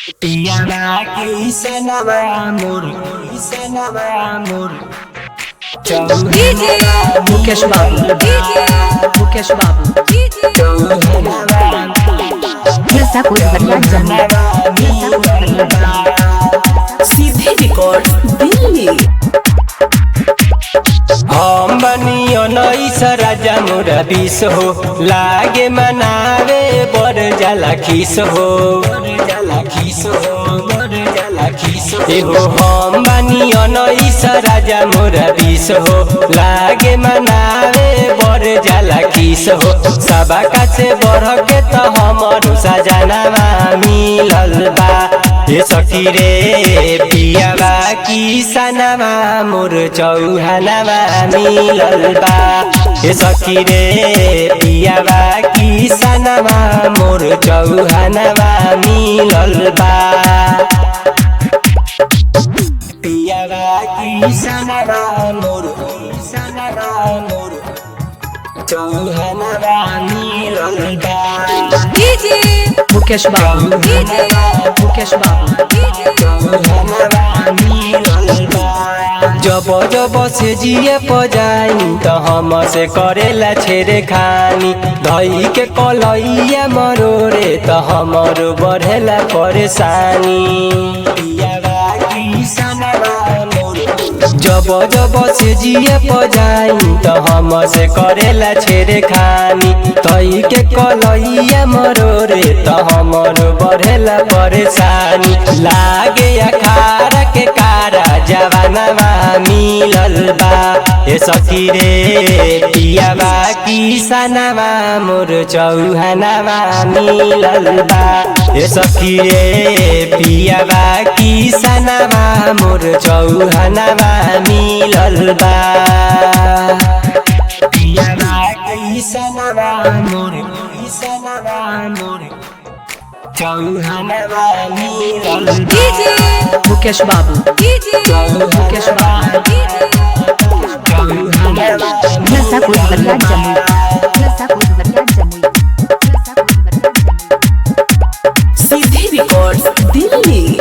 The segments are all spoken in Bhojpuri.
पियाना की सनवा मोर सनवा मोर डीजे मुकेश बाबू डीजे मुकेश बाबू मिर्जापुर हरियाणा जम्मू सीधे रिकॉर्ड दिल्ली। हम बनियो नईस राजा मोरा बीस हो लागे मनावे बर जाला खीस हो एहो हम बनियो नईस राजा मोरा बीस हो लागे मनावे बर जाला खीस हो सबा का से बढ़ के तो हमर सजनावा मिलल बा ये सखी रे पियावा की सनवा मोर चौहानवा मिलल बा ये सखी रे पियावा की सनवा मोर चौहानवा मिलल बा पियावा की सनवा मोर चौहानवा मिलल बा डीजे मुकेश बाबू डीजे मुकेश बाबू जब जब से जिए पजाई तो हम से करेला छेरे खानी धई के कलैया मरोरे तो हमर बढ़ेला परेशानी जब जब से जिए पजाई तो हम से करेला छेरे खानी तई के कलैया मरोरे तो हमर बढ़ेला परेशानी लागे अखाड़ा के कारा जवानवा मिलल बा ए सखी रे पियावा की सनवा मोर चौहानवा मिलल बा ए सखी रे पियावा की सनवा मोर चौहानवा मिलल बा पियावा की सनवा मोर चौहानवा मिलल डीजे मुकेश बाबू डीजे मुकेश बाबू मिर्जापुर हरियाणा जम्मू सीधे रिकॉर्ड दिल्ली।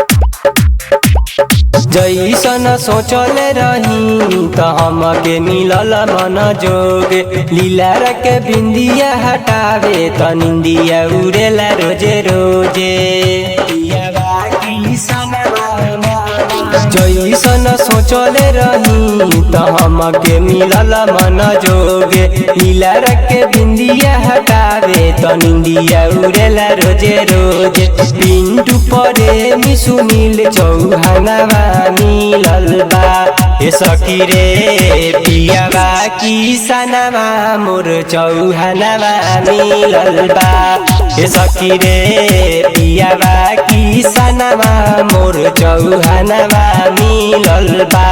जैसन सोचल रही तो हमके मिलल मन जोग लीला के बिंदिया हटावे तो निंदिया उड़ेला रोजे रोजे जैसन सोचल रही तो हमके मिलल मन जोगे लीला के बिंदिया हटावे तो निंदिया उड़ेला रोजे रोजे पिंटू परे सुनील चौहानवा मिलल बा ए सखी रे पियावा की सनवा मोर चौहानवा मिलल बा ए सखी रे पियावा की सनवा मोर चौहानवा मिलल बा।